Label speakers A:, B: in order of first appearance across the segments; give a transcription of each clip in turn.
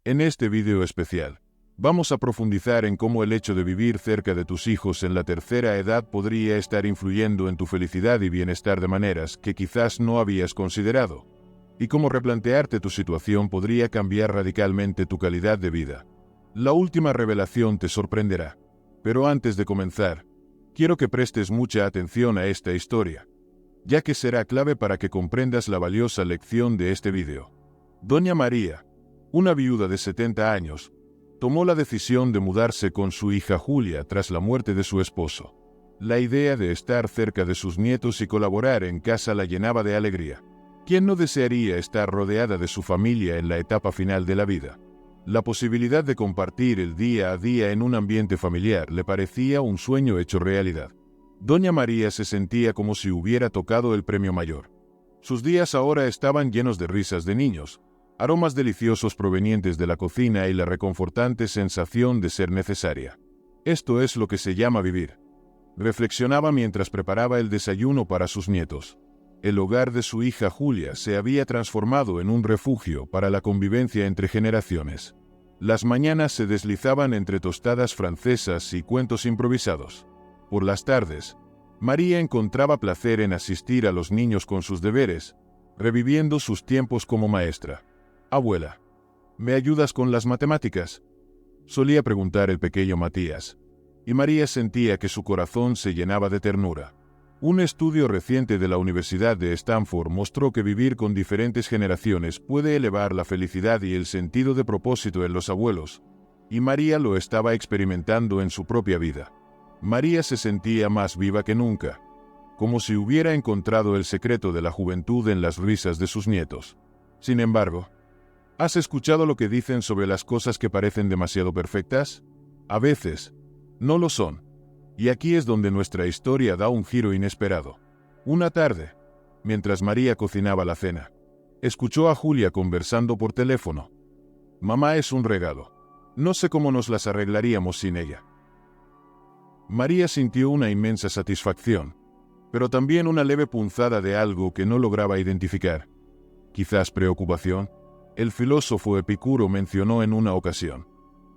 A: En este video especial, vamos a profundizar en cómo el hecho de vivir cerca de tus hijos en la tercera edad podría estar influyendo en tu felicidad y bienestar de maneras que quizás no habías considerado, y cómo replantearte tu situación podría cambiar radicalmente tu calidad de vida. La última revelación te sorprenderá, pero antes de comenzar, quiero que prestes mucha atención a esta historia, ya que será clave para que comprendas la valiosa lección de este video. Doña María, una viuda de 70 años, tomó la decisión de mudarse con su hija Julia tras la muerte de su esposo. La idea de estar cerca de sus nietos y colaborar en casa la llenaba de alegría. ¿Quién no desearía estar rodeada de su familia en la etapa final de la vida? La posibilidad de compartir el día a día en un ambiente familiar le parecía un sueño hecho realidad. Doña María se sentía como si hubiera tocado el premio mayor. Sus días ahora estaban llenos de risas de niños, aromas deliciosos provenientes de la cocina y la reconfortante sensación de ser necesaria. Esto es lo que se llama vivir. Reflexionaba mientras preparaba el desayuno para sus nietos. El hogar de su hija Julia se había transformado en un refugio para la convivencia entre generaciones. Las mañanas se deslizaban entre tostadas francesas y cuentos improvisados. Por las tardes, María encontraba placer en asistir a los niños con sus deberes, reviviendo sus tiempos como maestra. «Abuela, ¿me ayudas con las matemáticas?», solía preguntar el pequeño Matías, y María sentía que su corazón se llenaba de ternura. Un estudio reciente de la Universidad de Stanford mostró que vivir con diferentes generaciones puede elevar la felicidad y el sentido de propósito en los abuelos, y María lo estaba experimentando en su propia vida. María se sentía más viva que nunca, como si hubiera encontrado el secreto de la juventud en las risas de sus nietos. Sin embargo, ¿has escuchado lo que dicen sobre las cosas que parecen demasiado perfectas? A veces, no lo son. Y aquí es donde nuestra historia da un giro inesperado. Una tarde, mientras María cocinaba la cena, escuchó a Julia conversando por teléfono. «Mamá es un regalo. No sé cómo nos las arreglaríamos sin ella». María sintió una inmensa satisfacción, pero también una leve punzada de algo que no lograba identificar. Quizás preocupación. El filósofo Epicuro mencionó en una ocasión: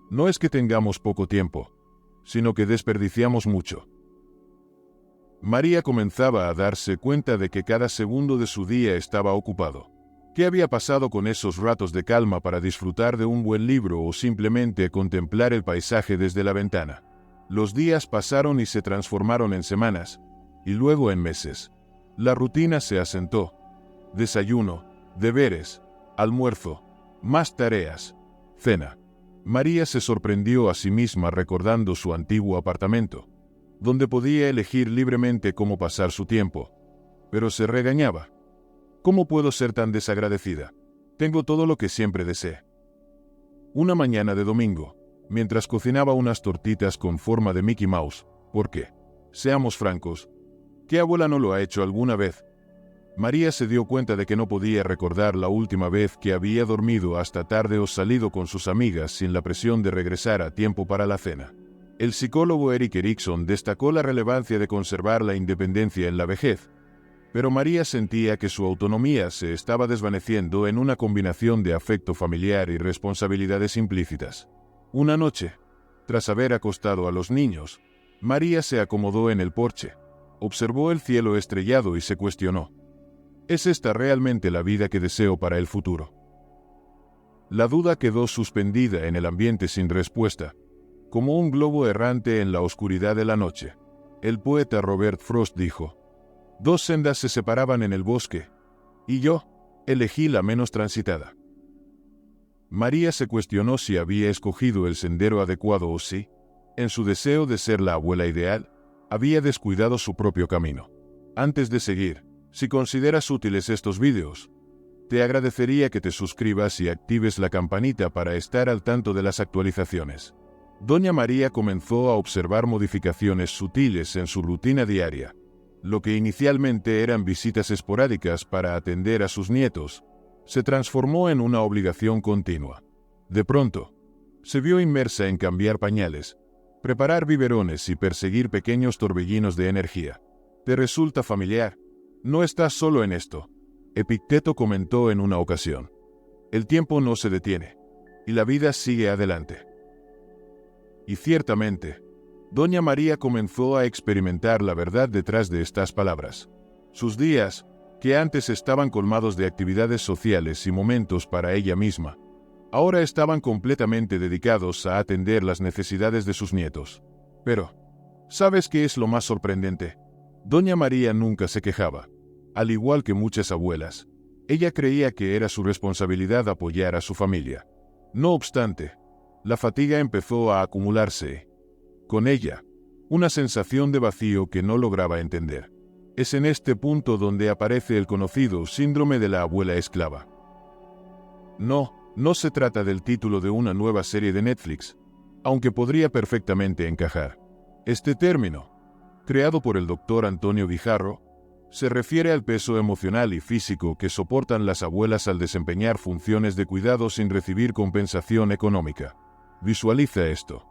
A: «No es que tengamos poco tiempo, sino que desperdiciamos mucho». María comenzaba a darse cuenta de que cada segundo de su día estaba ocupado. ¿Qué había pasado con esos ratos de calma para disfrutar de un buen libro o simplemente contemplar el paisaje desde la ventana? Los días pasaron y se transformaron en semanas, y luego en meses. La rutina se asentó. Desayuno, deberes, almuerzo, más tareas, cena. María se sorprendió a sí misma recordando su antiguo apartamento, donde podía elegir libremente cómo pasar su tiempo. Pero se regañaba. «¿Cómo puedo ser tan desagradecida? Tengo todo lo que siempre deseé». Una mañana de domingo, mientras cocinaba unas tortitas con forma de Mickey Mouse, porque, seamos francos, ¿qué abuela no lo ha hecho alguna vez? María se dio cuenta de que no podía recordar la última vez que había dormido hasta tarde o salido con sus amigas sin la presión de regresar a tiempo para la cena. El psicólogo Erik Erikson destacó la relevancia de conservar la independencia en la vejez, pero María sentía que su autonomía se estaba desvaneciendo en una combinación de afecto familiar y responsabilidades implícitas. Una noche, tras haber acostado a los niños, María se acomodó en el porche, observó el cielo estrellado y se cuestionó: ¿es esta realmente la vida que deseo para el futuro? La duda quedó suspendida en el ambiente sin respuesta, como un globo errante en la oscuridad de la noche. El poeta Robert Frost dijo: «Dos sendas se separaban en el bosque, y yo elegí la menos transitada». María se cuestionó si había escogido el sendero adecuado o si, en su deseo de ser la abuela ideal, había descuidado su propio camino. Antes de seguir, si consideras útiles estos vídeos, te agradecería que te suscribas y actives la campanita para estar al tanto de las actualizaciones. Doña María comenzó a observar modificaciones sutiles en su rutina diaria. Lo que inicialmente eran visitas esporádicas para atender a sus nietos, se transformó en una obligación continua. De pronto, se vio inmersa en cambiar pañales, preparar biberones y perseguir pequeños torbellinos de energía. ¿Te resulta familiar? No estás solo en esto, Epicteto comentó en una ocasión. El tiempo no se detiene. y la vida sigue adelante. Y ciertamente, doña María comenzó a experimentar la verdad detrás de estas palabras. Sus días, que antes estaban colmados de actividades sociales y momentos para ella misma, ahora estaban completamente dedicados a atender las necesidades de sus nietos. Pero, ¿sabes qué es lo más sorprendente? Doña María nunca se quejaba. Al igual que muchas abuelas, ella creía que era su responsabilidad apoyar a su familia. No obstante, la fatiga empezó a acumularse. Con ella, una sensación de vacío que no lograba entender. Es en este punto donde aparece el conocido síndrome de la abuela esclava. No se trata del título de una nueva serie de Netflix, aunque podría perfectamente encajar. Este término, creado por el Dr. Antonio Guijarro, se refiere al peso emocional y físico que soportan las abuelas al desempeñar funciones de cuidado sin recibir compensación económica. Visualiza esto.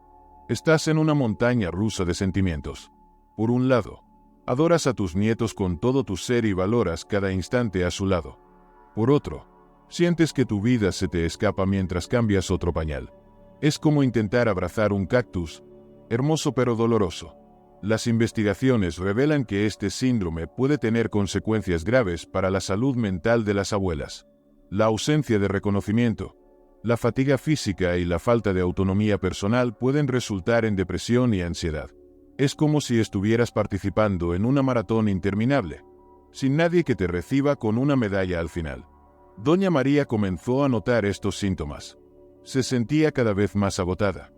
A: Estás en una montaña rusa de sentimientos. Por un lado, adoras a tus nietos con todo tu ser y valoras cada instante a su lado. Por otro, sientes que tu vida se te escapa mientras cambias otro pañal. Es como intentar abrazar un cactus, hermoso pero doloroso. Las investigaciones revelan que este síndrome puede tener consecuencias graves para la salud mental de las abuelas. La ausencia de reconocimiento, la fatiga física y la falta de autonomía personal pueden resultar en depresión y ansiedad. Es como si estuvieras participando en una maratón interminable, sin nadie que te reciba con una medalla al final. Doña María comenzó a notar estos síntomas. Se sentía cada vez más agotada,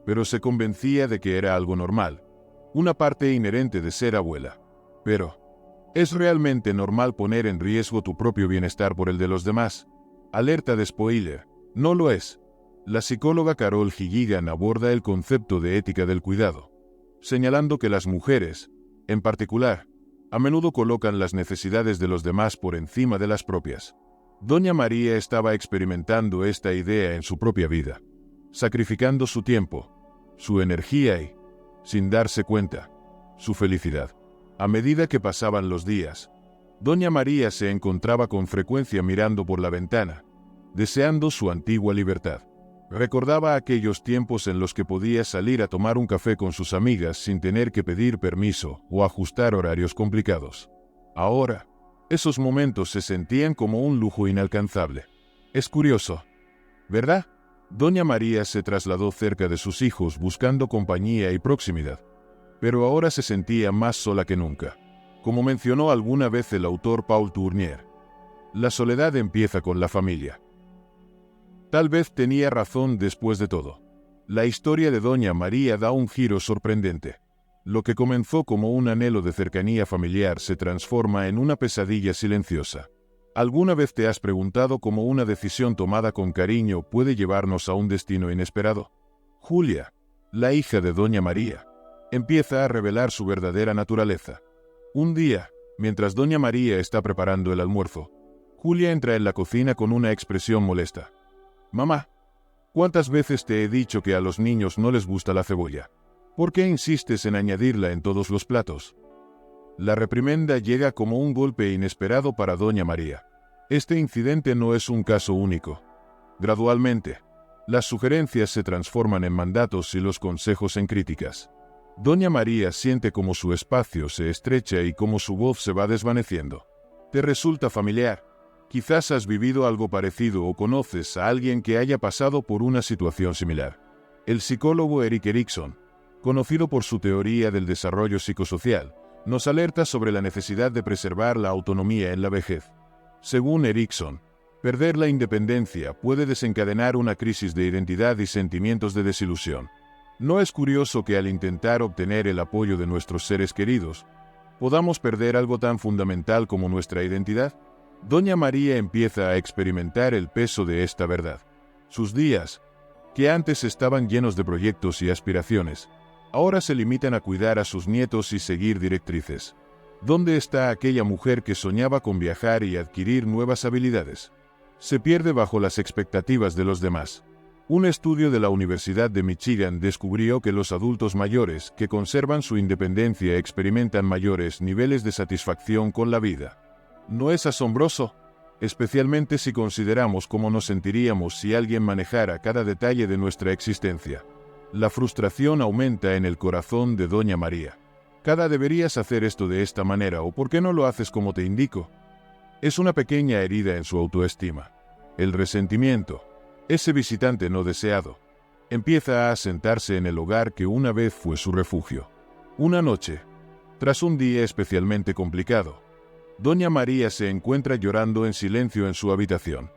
A: pero se convencía de que era algo normal, una parte inherente de ser abuela. Pero, ¿es realmente normal poner en riesgo tu propio bienestar por el de los demás? Alerta de spoiler, no lo es. La psicóloga Carol Gilligan aborda el concepto de ética del cuidado, señalando que las mujeres, en particular, a menudo colocan las necesidades de los demás por encima de las propias. Doña María estaba experimentando esta idea en su propia vida, sacrificando su tiempo, su energía y, sin darse cuenta, su felicidad. A medida que pasaban los días, doña María se encontraba con frecuencia mirando por la ventana, deseando su antigua libertad. Recordaba aquellos tiempos en los que podía salir a tomar un café con sus amigas sin tener que pedir permiso o ajustar horarios complicados. Ahora, esos momentos se sentían como un lujo inalcanzable. Es curioso, ¿verdad? Doña María se trasladó cerca de sus hijos buscando compañía y proximidad, pero ahora se sentía más sola que nunca. Como mencionó alguna vez el autor Paul Tournier, la soledad empieza con la familia. Tal vez tenía razón después de todo. La historia de Doña María da un giro sorprendente. Lo que comenzó como un anhelo de cercanía familiar se transforma en una pesadilla silenciosa. ¿Alguna vez te has preguntado cómo una decisión tomada con cariño puede llevarnos a un destino inesperado? Julia, la hija de Doña María, empieza a revelar su verdadera naturaleza. Un día, mientras Doña María está preparando el almuerzo, Julia entra en la cocina con una expresión molesta. «Mamá, ¿cuántas veces te he dicho que a los niños no les gusta la cebolla? ¿Por qué insistes en añadirla en todos los platos?» La reprimenda llega como un golpe inesperado para Doña María. Este incidente no es un caso único. Gradualmente, las sugerencias se transforman en mandatos y los consejos en críticas. Doña María siente como su espacio se estrecha y como su voz se va desvaneciendo. ¿Te resulta familiar? Quizás has vivido algo parecido o conoces a alguien que haya pasado por una situación similar. El psicólogo Erik Erikson, conocido por su teoría del desarrollo psicosocial, nos alerta sobre la necesidad de preservar la autonomía en la vejez. Según Erikson, perder la independencia puede desencadenar una crisis de identidad y sentimientos de desilusión. ¿No es curioso que al intentar obtener el apoyo de nuestros seres queridos, podamos perder algo tan fundamental como nuestra identidad? Doña María empieza a experimentar el peso de esta verdad. Sus días, que antes estaban llenos de proyectos y aspiraciones, ahora se limitan a cuidar a sus nietos y seguir directrices. ¿Dónde está aquella mujer que soñaba con viajar y adquirir nuevas habilidades? Se pierde bajo las expectativas de los demás. Un estudio de la Universidad de Michigan descubrió que los adultos mayores que conservan su independencia experimentan mayores niveles de satisfacción con la vida. ¿No es asombroso? especialmente si consideramos cómo nos sentiríamos si alguien manejara cada detalle de nuestra existencia. La frustración aumenta en el corazón de Doña María. Deberías hacer esto de esta manera, o ¿por qué no lo haces como te indico? Es una pequeña herida en su autoestima. El resentimiento, ese visitante no deseado, empieza a asentarse en el hogar que una vez fue su refugio. Una noche, tras un día especialmente complicado, Doña María se encuentra llorando en silencio en su habitación.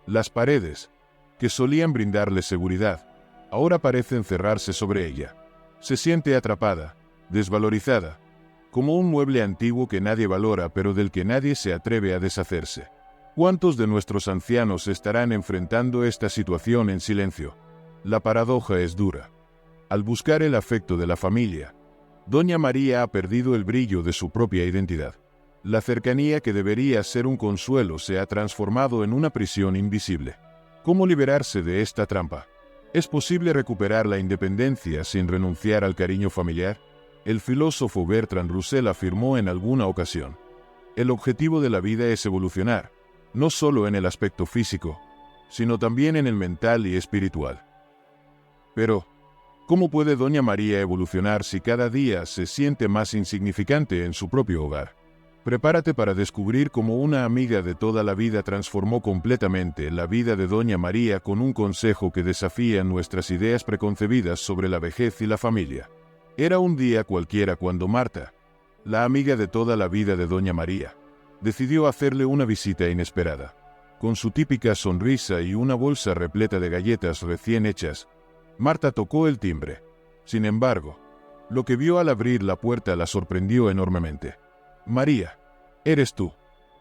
A: Las paredes, que solían brindarle seguridad, ahora parecen cerrarse sobre ella. Se siente atrapada, desvalorizada, como un mueble antiguo que nadie valora pero del que nadie se atreve a deshacerse. ¿Cuántos de nuestros ancianos estarán enfrentando esta situación en silencio? La paradoja es dura. Al buscar el afecto de la familia, Doña María ha perdido el brillo de su propia identidad. La cercanía que debería ser un consuelo se ha transformado en una prisión invisible. ¿Cómo liberarse de esta trampa? ¿Es posible recuperar la independencia sin renunciar al cariño familiar? El filósofo Bertrand Russell afirmó en alguna ocasión: el objetivo de la vida es evolucionar, no solo en el aspecto físico, sino también en el mental y espiritual. Pero, ¿cómo puede Doña María evolucionar si cada día se siente más insignificante en su propio hogar? Prepárate para descubrir cómo una amiga de toda la vida transformó completamente la vida de Doña María con un consejo que desafía nuestras ideas preconcebidas sobre la vejez y la familia. Era un día cualquiera cuando Marta, la amiga de toda la vida de Doña María, decidió hacerle una visita inesperada. Con su típica sonrisa y una bolsa repleta de galletas recién hechas, Marta tocó el timbre. Sin embargo, lo que vio al abrir la puerta la sorprendió enormemente. «María, eres tú.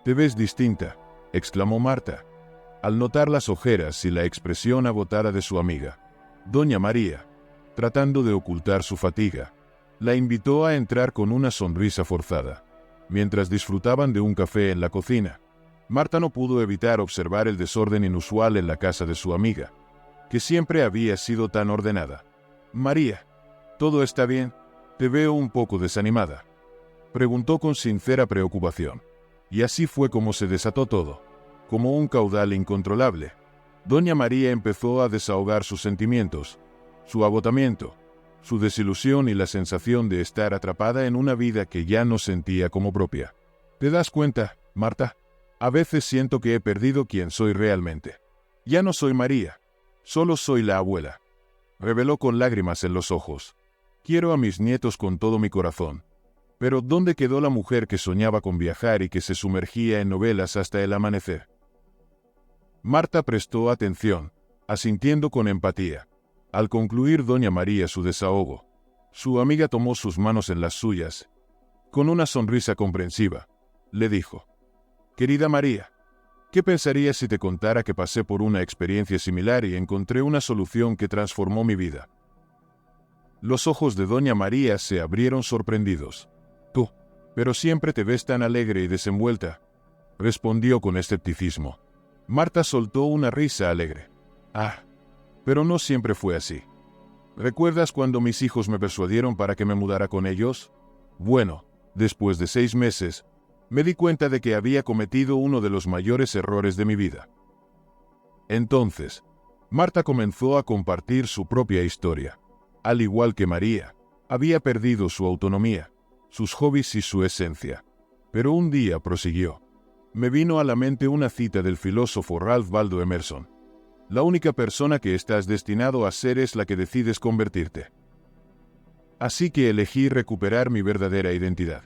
A: Te ves distinta», exclamó Marta, al notar las ojeras y la expresión agotada de su amiga. Doña María, tratando de ocultar su fatiga, la invitó a entrar con una sonrisa forzada. Mientras disfrutaban de un café en la cocina, Marta no pudo evitar observar el desorden inusual en la casa de su amiga, que siempre había sido tan ordenada. «María, ¿todo está bien? Te veo un poco desanimada», preguntó con sincera preocupación. Y así fue como se desató todo. Como un caudal incontrolable, Doña María empezó a desahogar sus sentimientos, su agotamiento, su desilusión y la sensación de estar atrapada en una vida que ya no sentía como propia. ¿Te das cuenta, Marta? A veces siento que he perdido quién soy realmente. Ya no soy María, solo soy la abuela, reveló con lágrimas en los ojos. Quiero a mis nietos con todo mi corazón. Pero ¿dónde quedó la mujer que soñaba con viajar y que se sumergía en novelas hasta el amanecer? Marta prestó atención, asintiendo con empatía. Al concluir Doña María su desahogo, su amiga tomó sus manos en las suyas. Con una sonrisa comprensiva, le dijo: «Querida María, ¿qué pensarías si te contara que pasé por una experiencia similar y encontré una solución que transformó mi vida?» Los ojos de Doña María se abrieron sorprendidos. «Tú, pero siempre te ves tan alegre y desenvuelta», respondió con escepticismo. Marta soltó una risa alegre. «Ah, pero no siempre fue así. ¿Recuerdas cuando mis hijos me persuadieron para que me mudara con ellos? Bueno, después de 6 meses, me di cuenta de que había cometido uno de los mayores errores de mi vida». Entonces, Marta comenzó a compartir su propia historia. Al igual que María, había perdido su autonomía, sus hobbies y su esencia. Pero un día, prosiguió, me vino a la mente una cita del filósofo Ralph Waldo Emerson: la única persona que estás destinado a ser es la que decides convertirte. Así que elegí recuperar mi verdadera identidad.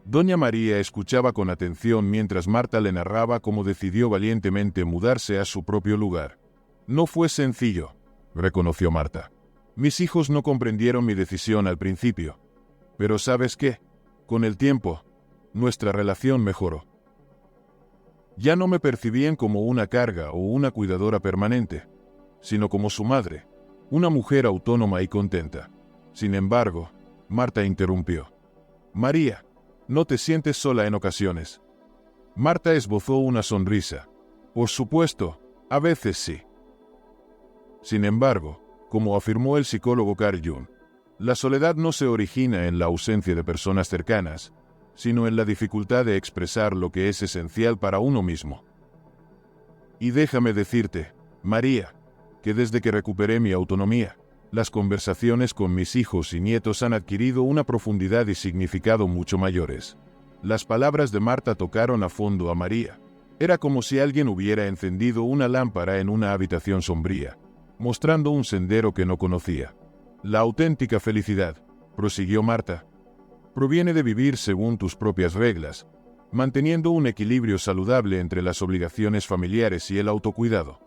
A: Doña María escuchaba con atención mientras Marta le narraba cómo decidió valientemente mudarse a su propio lugar. No fue sencillo, reconoció Marta. Mis hijos no comprendieron mi decisión al principio. Pero ¿sabes qué? Con el tiempo, nuestra relación mejoró. Ya no me percibían como una carga o una cuidadora permanente, sino como su madre, una mujer autónoma y contenta. Sin embargo, Marta interrumpió. María, ¿no te sientes sola en ocasiones? Marta esbozó una sonrisa. Por supuesto, a veces sí. Sin embargo, como afirmó el psicólogo Carl Jung, la soledad no se origina en la ausencia de personas cercanas, sino en la dificultad de expresar lo que es esencial para uno mismo. Y déjame decirte, María, que desde que recuperé mi autonomía, las conversaciones con mis hijos y nietos han adquirido una profundidad y significado mucho mayores. Las palabras de Marta tocaron a fondo a María. Era como si alguien hubiera encendido una lámpara en una habitación sombría, mostrando un sendero que no conocía. La auténtica felicidad, prosiguió Marta, proviene de vivir según tus propias reglas, manteniendo un equilibrio saludable entre las obligaciones familiares y el autocuidado.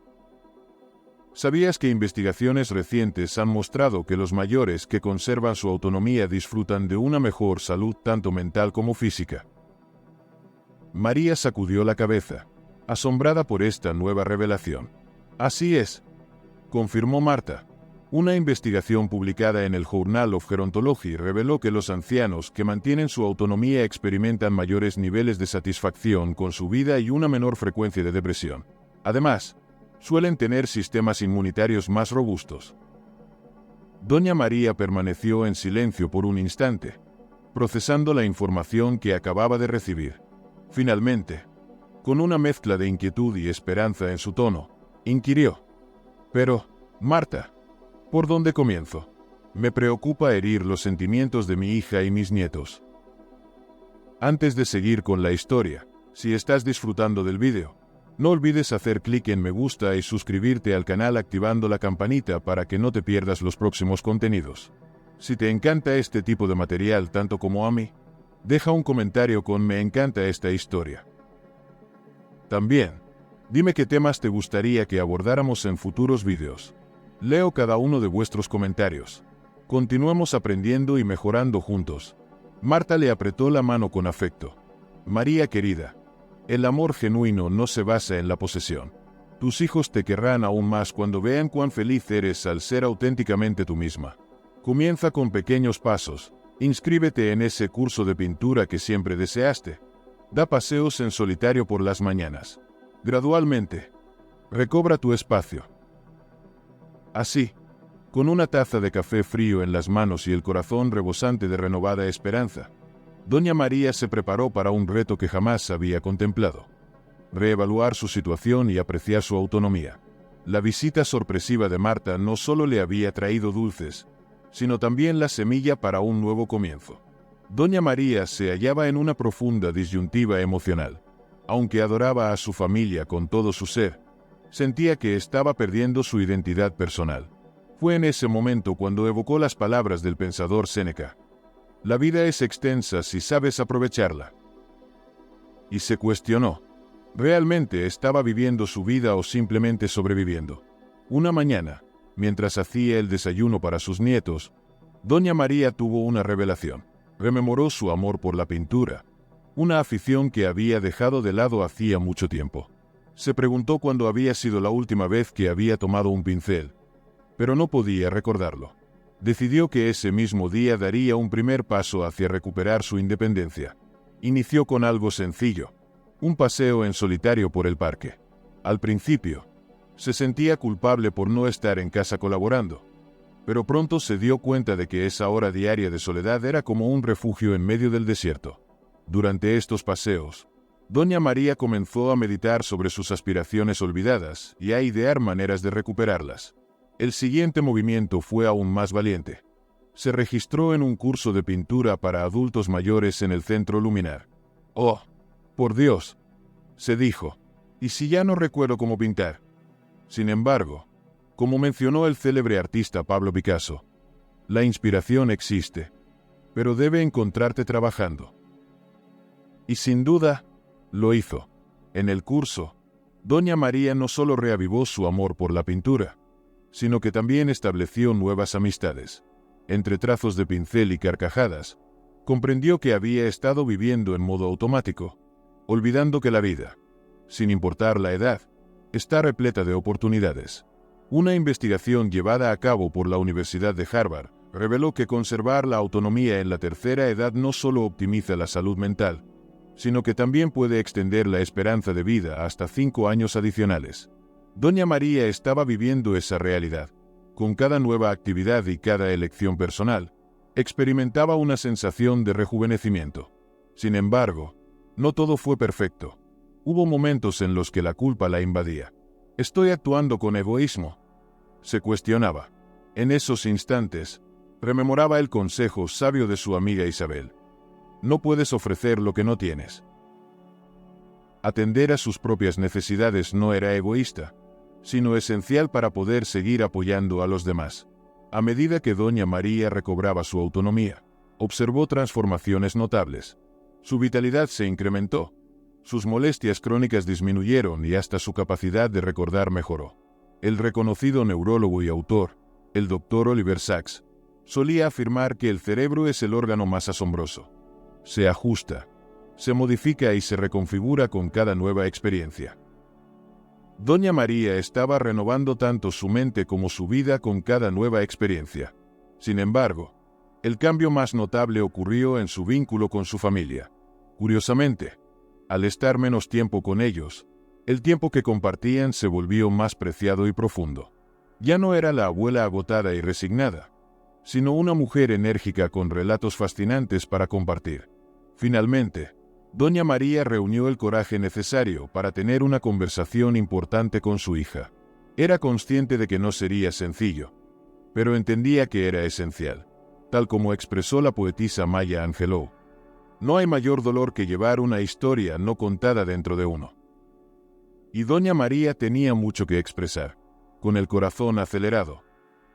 A: ¿Sabías que investigaciones recientes han mostrado que los mayores que conservan su autonomía disfrutan de una mejor salud tanto mental como física? María sacudió la cabeza, asombrada por esta nueva revelación. Así es, confirmó Marta. Una investigación publicada en el Journal of Gerontology reveló que los ancianos que mantienen su autonomía experimentan mayores niveles de satisfacción con su vida y una menor frecuencia de depresión. Además, suelen tener sistemas inmunitarios más robustos. Doña María permaneció en silencio por un instante, procesando la información que acababa de recibir. Finalmente, con una mezcla de inquietud y esperanza en su tono, inquirió: «Pero, Marta, ¿por dónde comienzo? Me preocupa herir los sentimientos de mi hija y mis nietos». Antes de seguir con la historia, si estás disfrutando del vídeo, no olvides hacer clic en me gusta y suscribirte al canal activando la campanita para que no te pierdas los próximos contenidos. Si te encanta este tipo de material tanto como a mí, deja un comentario con me encanta esta historia. También, dime qué temas te gustaría que abordáramos en futuros vídeos. Leo cada uno de vuestros comentarios. Continuemos aprendiendo y mejorando juntos. Marta le apretó la mano con afecto. María querida, el amor genuino no se basa en la posesión. Tus hijos te querrán aún más cuando vean cuán feliz eres al ser auténticamente tú misma. Comienza con pequeños pasos. Inscríbete en ese curso de pintura que siempre deseaste. Da paseos en solitario por las mañanas. Gradualmente, recobra tu espacio. Así, con una taza de café frío en las manos y el corazón rebosante de renovada esperanza, Doña María se preparó para un reto que jamás había contemplado: reevaluar su situación y apreciar su autonomía. La visita sorpresiva de Marta no solo le había traído dulces, sino también la semilla para un nuevo comienzo. Doña María se hallaba en una profunda disyuntiva emocional. Aunque adoraba a su familia con todo su ser, sentía que estaba perdiendo su identidad personal. Fue en ese momento cuando evocó las palabras del pensador Séneca: «La vida es extensa si sabes aprovecharla». Y se cuestionó: ¿realmente estaba viviendo su vida o simplemente sobreviviendo? Una mañana, mientras hacía el desayuno para sus nietos, Doña María tuvo una revelación. Rememoró su amor por la pintura, una afición que había dejado de lado hacía mucho tiempo. Se preguntó cuándo había sido la última vez que había tomado un pincel, pero no podía recordarlo. Decidió que ese mismo día daría un primer paso hacia recuperar su independencia. Inició con algo sencillo: un paseo en solitario por el parque. Al principio, se sentía culpable por no estar en casa colaborando, pero pronto se dio cuenta de que esa hora diaria de soledad era como un refugio en medio del desierto. Durante estos paseos, Doña María comenzó a meditar sobre sus aspiraciones olvidadas y a idear maneras de recuperarlas. El siguiente movimiento fue aún más valiente. Se registró en un curso de pintura para adultos mayores en el Centro Luminar. «Oh, por Dios», se dijo, «¿y si ya no recuerdo cómo pintar?». Sin embargo, como mencionó el célebre artista Pablo Picasso, la inspiración existe, pero debe encontrarte trabajando. Y sin duda, lo hizo. En el curso, Doña María no solo reavivó su amor por la pintura, sino que también estableció nuevas amistades. Entre trazos de pincel y carcajadas, comprendió que había estado viviendo en modo automático, olvidando que la vida, sin importar la edad, está repleta de oportunidades. Una investigación llevada a cabo por la Universidad de Harvard reveló que conservar la autonomía en la tercera edad no solo optimiza la salud mental, sino que también puede extender la esperanza de vida hasta 5 años adicionales. Doña María estaba viviendo esa realidad. Con cada nueva actividad y cada elección personal, experimentaba una sensación de rejuvenecimiento. Sin embargo, no todo fue perfecto. Hubo momentos en los que la culpa la invadía. ¿Estoy actuando con egoísmo?, se cuestionaba. En esos instantes, rememoraba el consejo sabio de su amiga Isabel. No puedes ofrecer lo que no tienes. Atender a sus propias necesidades no era egoísta, sino esencial para poder seguir apoyando a los demás. A medida que doña María recobraba su autonomía, observó transformaciones notables. Su vitalidad se incrementó, sus molestias crónicas disminuyeron y hasta su capacidad de recordar mejoró. El reconocido neurólogo y autor, el Dr. Oliver Sacks, solía afirmar que el cerebro es el órgano más asombroso. Se ajusta, se modifica y se reconfigura con cada nueva experiencia. Doña María estaba renovando tanto su mente como su vida con cada nueva experiencia. Sin embargo, el cambio más notable ocurrió en su vínculo con su familia. Curiosamente, al estar menos tiempo con ellos, el tiempo que compartían se volvió más preciado y profundo. Ya no era la abuela agotada y resignada, sino una mujer enérgica con relatos fascinantes para compartir. Finalmente, doña María reunió el coraje necesario para tener una conversación importante con su hija. Era consciente de que no sería sencillo, pero entendía que era esencial. Tal como expresó la poetisa Maya Angelou, no hay mayor dolor que llevar una historia no contada dentro de uno. Y doña María tenía mucho que expresar. Con el corazón acelerado,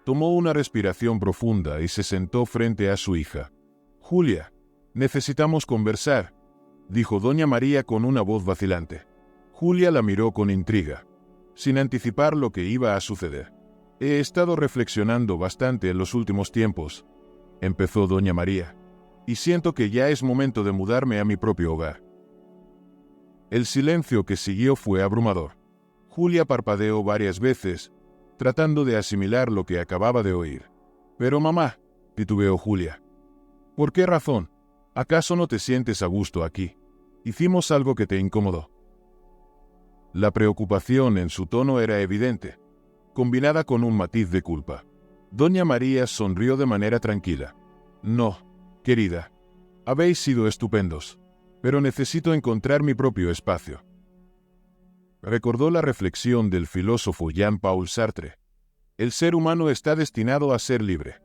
A: tomó una respiración profunda y se sentó frente a su hija. «Julia, necesitamos conversar», dijo doña María con una voz vacilante. Julia la miró con intriga, sin anticipar lo que iba a suceder. «He estado reflexionando bastante en los últimos tiempos», empezó doña María, «y siento que ya es momento de mudarme a mi propio hogar». El silencio que siguió fue abrumador. Julia parpadeó varias veces, tratando de asimilar lo que acababa de oír. «Pero mamá», titubeó Julia. «¿Por qué razón? ¿Acaso no te sientes a gusto aquí? ¿Hicimos algo que te incomodó?». La preocupación en su tono era evidente, combinada con un matiz de culpa. Doña María sonrió de manera tranquila. «No, querida. Habéis sido estupendos, pero necesito encontrar mi propio espacio». Recordó la reflexión del filósofo Jean-Paul Sartre. El ser humano está destinado a ser libre.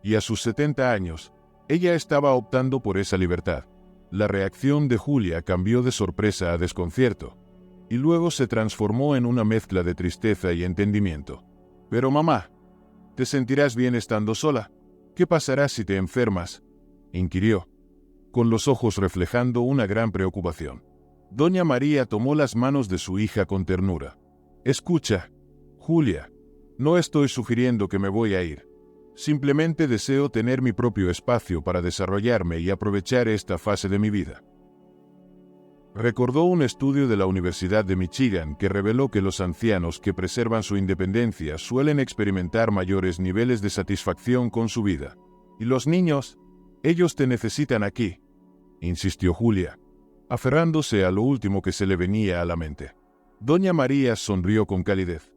A: Y a sus 70 años, ella estaba optando por esa libertad. La reacción de Julia cambió de sorpresa a desconcierto, y luego se transformó en una mezcla de tristeza y entendimiento. «Pero mamá, ¿te sentirás bien estando sola? ¿Qué pasará si te enfermas?», inquirió, con los ojos reflejando una gran preocupación. Doña María tomó las manos de su hija con ternura. «Escucha, Julia, no estoy sugiriendo que me voy a ir. Simplemente deseo tener mi propio espacio para desarrollarme y aprovechar esta fase de mi vida». Recordó un estudio de la Universidad de Michigan que reveló que los ancianos que preservan su independencia suelen experimentar mayores niveles de satisfacción con su vida. «¿Y los niños? Ellos te necesitan aquí», insistió Julia, aferrándose a lo último que se le venía a la mente. Doña María sonrió con calidez.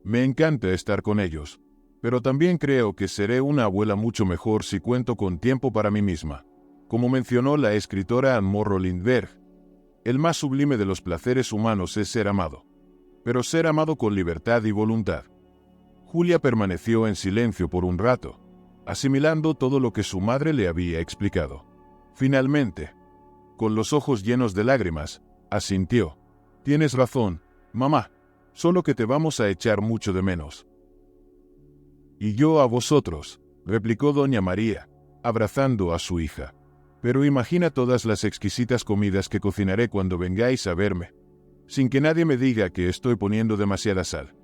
A: «Me encanta estar con ellos, pero también creo que seré una abuela mucho mejor si cuento con tiempo para mí misma». Como mencionó la escritora Anne Morrow Lindbergh, el más sublime de los placeres humanos es ser amado, pero ser amado con libertad y voluntad. Julia permaneció en silencio por un rato, asimilando todo lo que su madre le había explicado. Finalmente, con los ojos llenos de lágrimas, asintió. «Tienes razón, mamá, solo que te vamos a echar mucho de menos». «Y yo a vosotros», replicó doña María, abrazando a su hija. «Pero imagina todas las exquisitas comidas que cocinaré cuando vengáis a verme, sin que nadie me diga que estoy poniendo demasiada sal».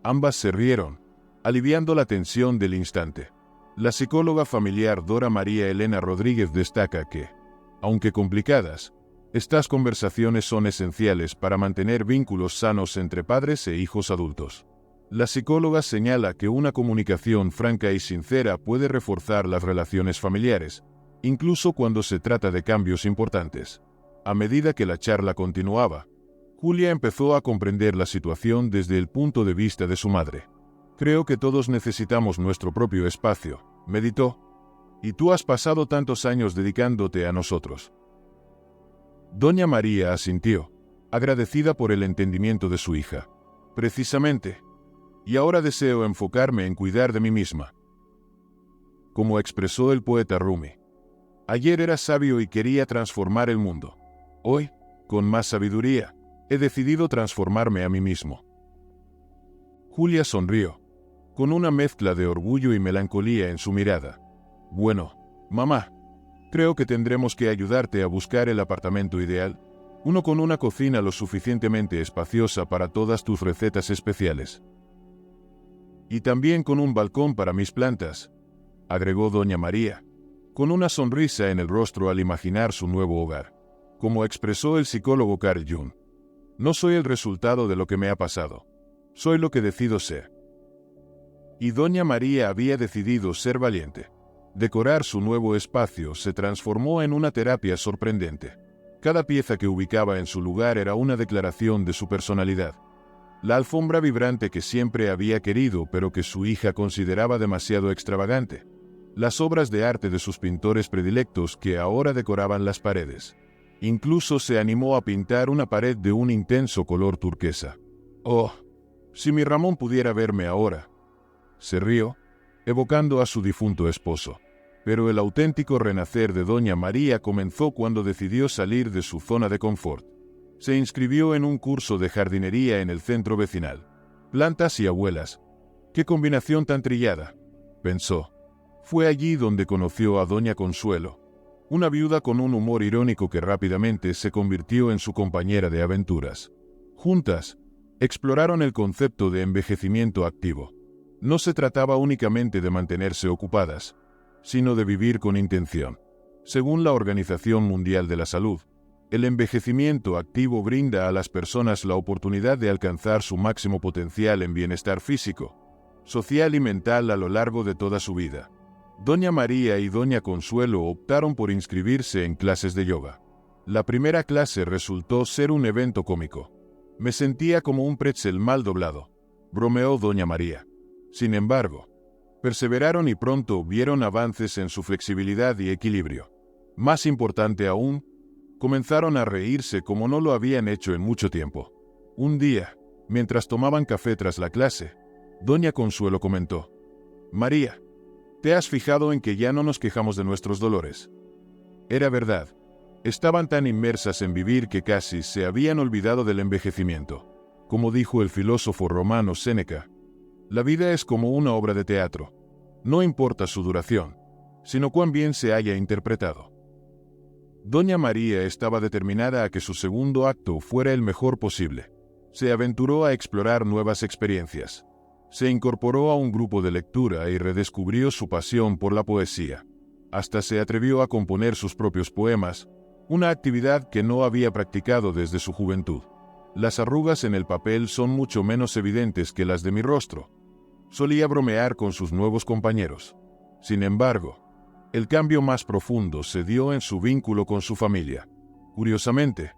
A: Ambas se rieron, aliviando la tensión del instante. La psicóloga familiar Dora María Elena Rodríguez destaca que, aunque complicadas, estas conversaciones son esenciales para mantener vínculos sanos entre padres e hijos adultos. La psicóloga señala que una comunicación franca y sincera puede reforzar las relaciones familiares, incluso cuando se trata de cambios importantes. A medida que la charla continuaba, Julia empezó a comprender la situación desde el punto de vista de su madre. «Creo que todos necesitamos nuestro propio espacio», meditó. Y tú has pasado tantos años dedicándote a nosotros. Doña María asintió, agradecida por el entendimiento de su hija. Precisamente. Y ahora deseo enfocarme en cuidar de mí misma. Como expresó el poeta Rumi. Ayer era sabio y quería transformar el mundo. Hoy, con más sabiduría, he decidido transformarme a mí mismo. Julia sonrió, con una mezcla de orgullo y melancolía en su mirada. Bueno, mamá, creo que tendremos que ayudarte a buscar el apartamento ideal, uno con una cocina lo suficientemente espaciosa para todas tus recetas especiales. Y también con un balcón para mis plantas, agregó doña María, con una sonrisa en el rostro al imaginar su nuevo hogar. Como expresó el psicólogo Carl Jung, no soy el resultado de lo que me ha pasado, soy lo que decido ser. Y doña María había decidido ser valiente. Decorar su nuevo espacio se transformó en una terapia sorprendente. Cada pieza que ubicaba en su lugar era una declaración de su personalidad. La alfombra vibrante que siempre había querido pero que su hija consideraba demasiado extravagante. Las obras de arte de sus pintores predilectos que ahora decoraban las paredes. Incluso se animó a pintar una pared de un intenso color turquesa. «Oh, si mi Ramón pudiera verme ahora», se rió, evocando a su difunto esposo. Pero el auténtico renacer de doña María comenzó cuando decidió salir de su zona de confort. Se inscribió en un curso de jardinería en el centro vecinal. Plantas y abuelas. ¡Qué combinación tan trillada!, pensó. Fue allí donde conoció a doña Consuelo, una viuda con un humor irónico que rápidamente se convirtió en su compañera de aventuras. Juntas, exploraron el concepto de envejecimiento activo. No se trataba únicamente de mantenerse ocupadas, sino de vivir con intención. Según la Organización Mundial de la Salud, el envejecimiento activo brinda a las personas la oportunidad de alcanzar su máximo potencial en bienestar físico, social y mental a lo largo de toda su vida. Doña María y doña Consuelo optaron por inscribirse en clases de yoga. La primera clase resultó ser un evento cómico. Me sentía como un pretzel mal doblado, bromeó doña María. Sin embargo, perseveraron y pronto vieron avances en su flexibilidad y equilibrio. Más importante aún, comenzaron a reírse como no lo habían hecho en mucho tiempo. Un día, mientras tomaban café tras la clase, doña Consuelo comentó: «María, ¿te has fijado en que ya no nos quejamos de nuestros dolores?». Era verdad. Estaban tan inmersas en vivir que casi se habían olvidado del envejecimiento. Como dijo el filósofo romano Séneca, la vida es como una obra de teatro. No importa su duración, sino cuán bien se haya interpretado. Doña María estaba determinada a que su segundo acto fuera el mejor posible. Se aventuró a explorar nuevas experiencias. Se incorporó a un grupo de lectura y redescubrió su pasión por la poesía. Hasta se atrevió a componer sus propios poemas, una actividad que no había practicado desde su juventud. Las arrugas en el papel son mucho menos evidentes que las de mi rostro, solía bromear con sus nuevos compañeros. Sin embargo, el cambio más profundo se dio en su vínculo con su familia. Curiosamente,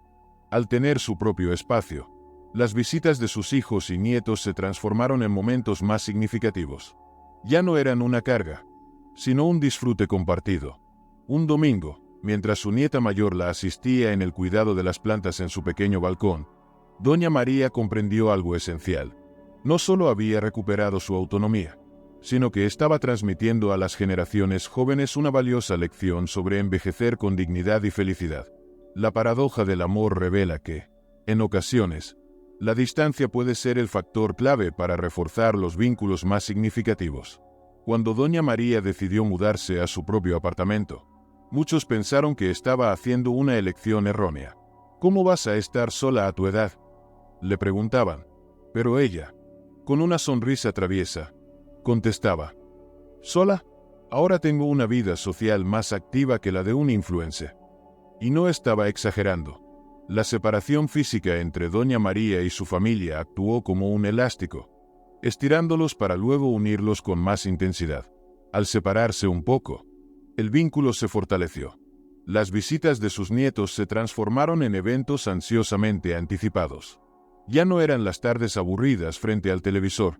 A: al tener su propio espacio, las visitas de sus hijos y nietos se transformaron en momentos más significativos. Ya no eran una carga, sino un disfrute compartido. Un domingo, mientras su nieta mayor la asistía en el cuidado de las plantas en su pequeño balcón, doña María comprendió algo esencial. No solo había recuperado su autonomía, sino que estaba transmitiendo a las generaciones jóvenes una valiosa lección sobre envejecer con dignidad y felicidad. La paradoja del amor revela que, en ocasiones, la distancia puede ser el factor clave para reforzar los vínculos más significativos. Cuando doña María decidió mudarse a su propio apartamento, muchos pensaron que estaba haciendo una elección errónea. «¿Cómo vas a estar sola a tu edad?», le preguntaban. Pero ella, con una sonrisa traviesa, contestaba: «¿Sola? Ahora tengo una vida social más activa que la de un influencer». Y no estaba exagerando. La separación física entre doña María y su familia actuó como un elástico, estirándolos para luego unirlos con más intensidad. Al separarse un poco, el vínculo se fortaleció. Las visitas de sus nietos se transformaron en eventos ansiosamente anticipados. Ya no eran las tardes aburridas frente al televisor,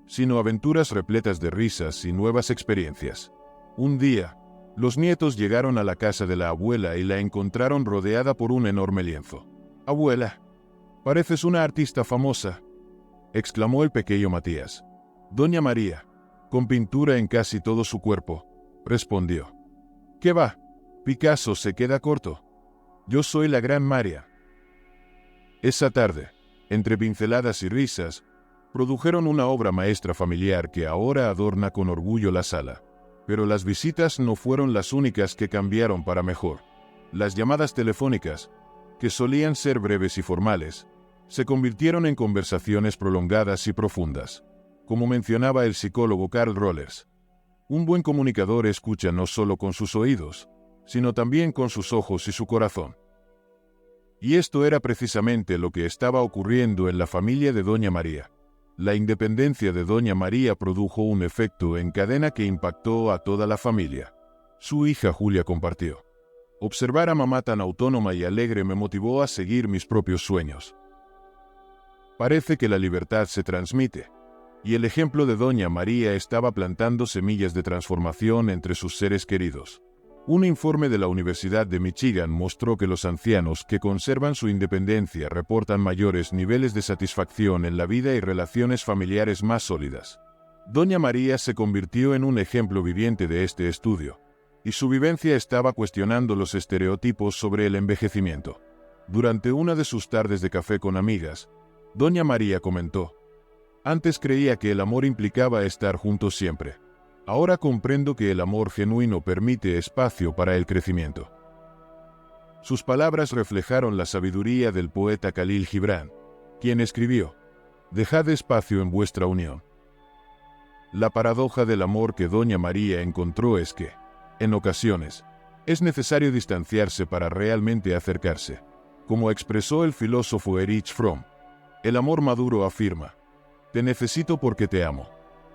A: sino aventuras repletas de risas y nuevas experiencias. Un día, Los nietos llegaron a la casa de la abuela y la encontraron rodeada por un enorme lienzo. «Abuela, pareces una artista famosa», exclamó el pequeño Matías. «Doña María, con pintura en casi todo su cuerpo», respondió. «¿Qué va? Picasso se queda corto. Yo soy la gran María». Esa tarde, entre pinceladas y risas, produjeron una obra maestra familiar que ahora adorna con orgullo la sala. Pero las visitas no fueron las únicas que cambiaron para mejor. Las llamadas telefónicas, que solían ser breves y formales, se convirtieron en conversaciones prolongadas y profundas. Como mencionaba el psicólogo Carl Rollers, un buen comunicador escucha no solo con sus oídos, sino también con sus ojos y su corazón. Y esto era precisamente lo que estaba ocurriendo en la familia de Doña María. La independencia de Doña María produjo un efecto en cadena que impactó a toda la familia. Su hija Julia compartió: «Observar a mamá tan autónoma y alegre me motivó a seguir mis propios sueños. Parece que la libertad se transmite». Y el ejemplo de Doña María estaba plantando semillas de transformación entre sus seres queridos. Un informe de la Universidad de Michigan mostró que los ancianos que conservan su independencia reportan mayores niveles de satisfacción en la vida y relaciones familiares más sólidas. Doña María se convirtió en un ejemplo viviente de este estudio, y su vivencia estaba cuestionando los estereotipos sobre el envejecimiento. Durante una de sus tardes de café con amigas, Doña María comentó: «Antes creía que el amor implicaba estar juntos siempre. Ahora comprendo que el amor genuino permite espacio para el crecimiento». Sus palabras reflejaron la sabiduría del poeta Khalil Gibran, quien escribió: «Dejad espacio en vuestra unión». La paradoja del amor que Doña María encontró es que, en ocasiones, es necesario distanciarse para realmente acercarse. Como expresó el filósofo Erich Fromm, el amor maduro afirma: «Te necesito porque te amo.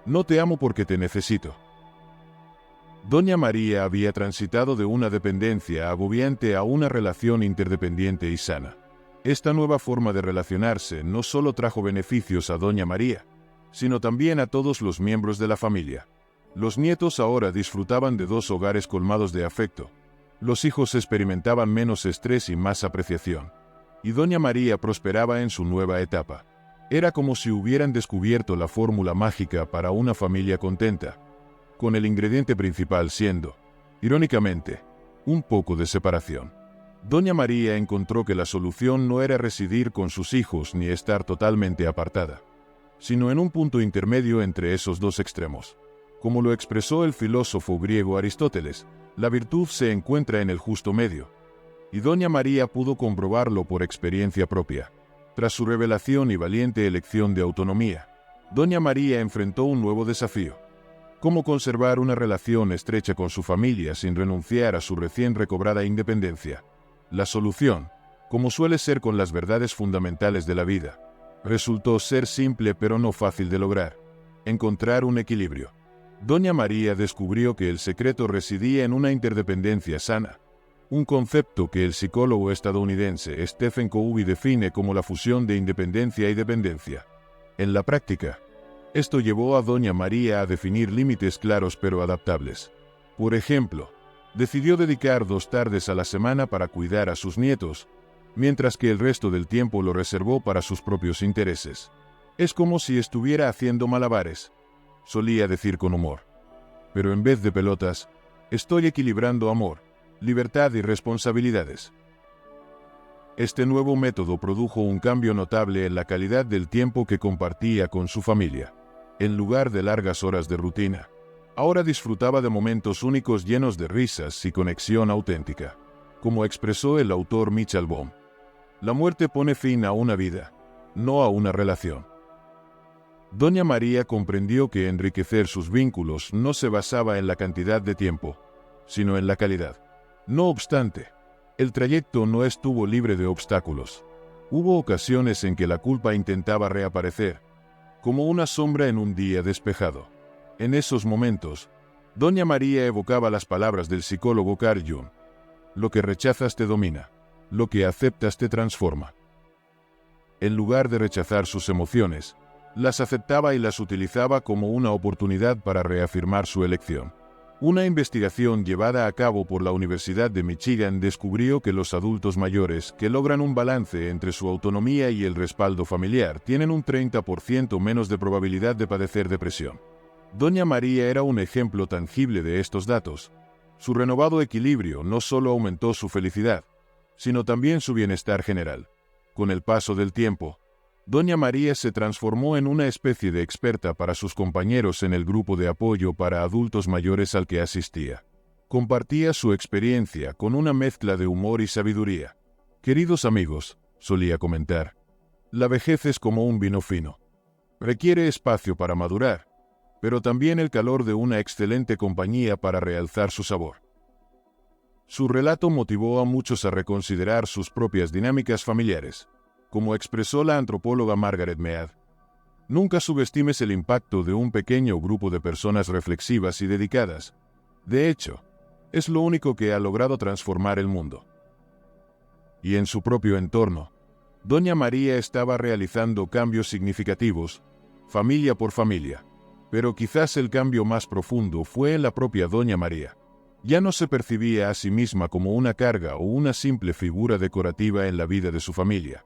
A: No te amo porque te necesito». Doña María había transitado de una dependencia agobiante a una relación interdependiente y sana. Esta nueva forma de relacionarse no solo trajo beneficios a Doña María, sino también a todos los miembros de la familia. Los nietos ahora disfrutaban de dos hogares colmados de afecto. Los hijos experimentaban menos estrés y más apreciación. Y Doña María prosperaba en su nueva etapa. Era como si hubieran descubierto la fórmula mágica para una familia contenta, con el ingrediente principal siendo, irónicamente, un poco de separación. Doña María encontró que la solución no era residir con sus hijos ni estar totalmente apartada, sino en un punto intermedio entre esos dos extremos. Como lo expresó el filósofo griego Aristóteles, la virtud se encuentra en el justo medio, y Doña María pudo comprobarlo por experiencia propia. Tras su revelación y valiente elección de autonomía, Doña María enfrentó un nuevo desafío: cómo conservar una relación estrecha con su familia sin renunciar a su recién recobrada independencia. La solución, como suele ser con las verdades fundamentales de la vida, resultó ser simple pero no fácil de lograr: encontrar un equilibrio. Doña María descubrió que el secreto residía en una interdependencia sana, un concepto que el psicólogo estadounidense Stephen Covey define como la fusión de independencia y dependencia. En la práctica, esto llevó a Doña María a definir límites claros pero adaptables. Por ejemplo, decidió dedicar 2 tardes a la semana para cuidar a sus nietos, mientras que el resto del tiempo lo reservó para sus propios intereses. «Es como si estuviera haciendo malabares», solía decir con humor. «Pero en vez de pelotas, estoy equilibrando amor, libertad y responsabilidades». Este nuevo método produjo un cambio notable en la calidad del tiempo que compartía con su familia. En lugar de largas horas de rutina, ahora disfrutaba de momentos únicos llenos de risas y conexión auténtica. Como expresó el autor Mitchell Baum, la muerte pone fin a una vida, no a una relación. Doña María comprendió que enriquecer sus vínculos no se basaba en la cantidad de tiempo, sino en la calidad. No obstante, el trayecto no estuvo libre de obstáculos. Hubo ocasiones en que la culpa intentaba reaparecer, como una sombra en un día despejado. En esos momentos, Doña María evocaba las palabras del psicólogo Carl Jung: «Lo que rechazas te domina, lo que aceptas te transforma». En lugar de rechazar sus emociones, las aceptaba y las utilizaba como una oportunidad para reafirmar su elección. Una investigación llevada a cabo por la Universidad de Michigan descubrió que los adultos mayores que logran un balance entre su autonomía y el respaldo familiar tienen un 30% menos de probabilidad de padecer depresión. Doña María era un ejemplo tangible de estos datos. Su renovado equilibrio no solo aumentó su felicidad, sino también su bienestar general. Con el paso del tiempo, Doña María se transformó en una especie de experta para sus compañeros en el grupo de apoyo para adultos mayores al que asistía. Compartía su experiencia con una mezcla de humor y sabiduría. «Queridos amigos», solía comentar, «la vejez es como un vino fino. Requiere espacio para madurar, pero también el calor de una excelente compañía para realzar su sabor». Su relato motivó a muchos a reconsiderar sus propias dinámicas familiares. Como expresó la antropóloga Margaret Mead, nunca subestimes el impacto de un pequeño grupo de personas reflexivas y dedicadas. De hecho, es lo único que ha logrado transformar el mundo. Y en su propio entorno, Doña María estaba realizando cambios significativos, familia por familia. Pero quizás el cambio más profundo fue en la propia Doña María. Ya no se percibía a sí misma como una carga o una simple figura decorativa en la vida de su familia.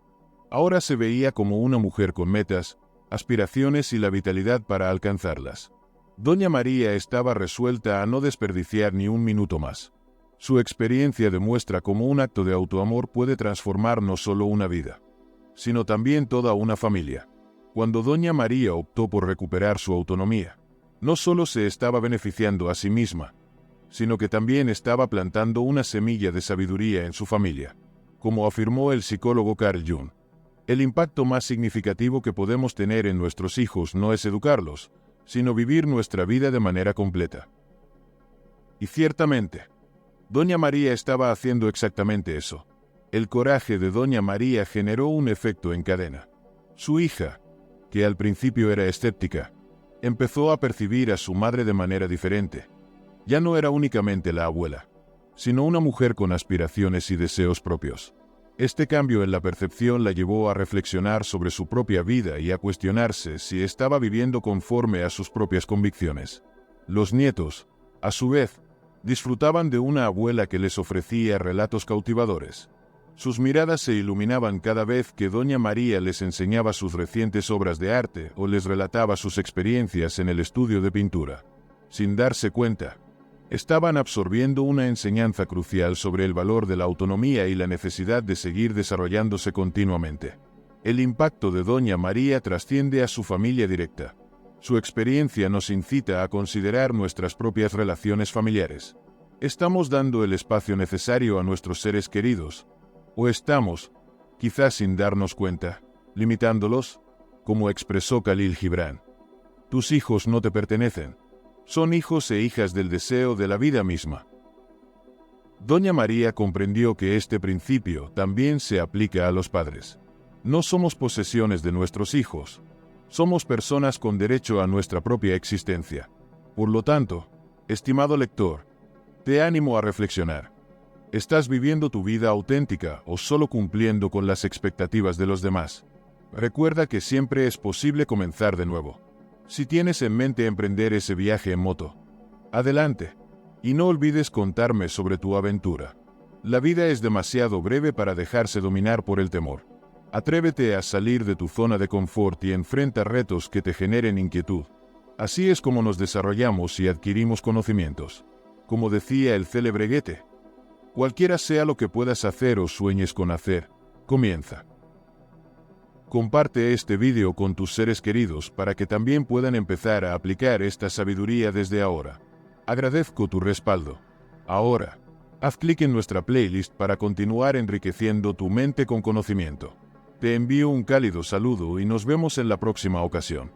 A: Ahora se veía como una mujer con metas, aspiraciones y la vitalidad para alcanzarlas. Doña María estaba resuelta a no desperdiciar ni un minuto más. Su experiencia demuestra cómo un acto de autoamor puede transformar no solo una vida, sino también toda una familia. Cuando Doña María optó por recuperar su autonomía, no solo se estaba beneficiando a sí misma, sino que también estaba plantando una semilla de sabiduría en su familia. Como afirmó el psicólogo Carl Jung, el impacto más significativo que podemos tener en nuestros hijos no es educarlos, sino vivir nuestra vida de manera completa. Y ciertamente, Doña María estaba haciendo exactamente eso. El coraje de Doña María generó un efecto en cadena. Su hija, que al principio era escéptica, empezó a percibir a su madre de manera diferente. Ya no era únicamente la abuela, sino una mujer con aspiraciones y deseos propios. Este cambio en la percepción la llevó a reflexionar sobre su propia vida y a cuestionarse si estaba viviendo conforme a sus propias convicciones. Los nietos, a su vez, disfrutaban de una abuela que les ofrecía relatos cautivadores. Sus miradas se iluminaban cada vez que Doña María les enseñaba sus recientes obras de arte o les relataba sus experiencias en el estudio de pintura. Sin darse cuenta, estaban absorbiendo una enseñanza crucial sobre el valor de la autonomía y la necesidad de seguir desarrollándose continuamente. El impacto de Doña María trasciende a su familia directa. Su experiencia nos incita a considerar nuestras propias relaciones familiares. ¿Estamos dando el espacio necesario a nuestros seres queridos? ¿O estamos, quizás sin darnos cuenta, limitándolos? Como expresó Khalil Gibran, tus hijos no te pertenecen. Son hijos e hijas del deseo de la vida misma. Doña María comprendió que este principio también se aplica a los padres. No somos posesiones de nuestros hijos. Somos personas con derecho a nuestra propia existencia. Por lo tanto, estimado lector, te animo a reflexionar. ¿Estás viviendo tu vida auténtica o solo cumpliendo con las expectativas de los demás? Recuerda que siempre es posible comenzar de nuevo. Si tienes en mente emprender ese viaje en moto, adelante. Y no olvides contarme sobre tu aventura. La vida es demasiado breve para dejarse dominar por el temor. Atrévete a salir de tu zona de confort y enfrenta retos que te generen inquietud. Así es como nos desarrollamos y adquirimos conocimientos. Como decía el célebre Goethe, cualquiera sea lo que puedas hacer o sueñes con hacer, comienza. Comparte este vídeo con tus seres queridos para que también puedan empezar a aplicar esta sabiduría desde ahora. Agradezco tu respaldo. Ahora, haz clic en nuestra playlist para continuar enriqueciendo tu mente con conocimiento. Te envío un cálido saludo y nos vemos en la próxima ocasión.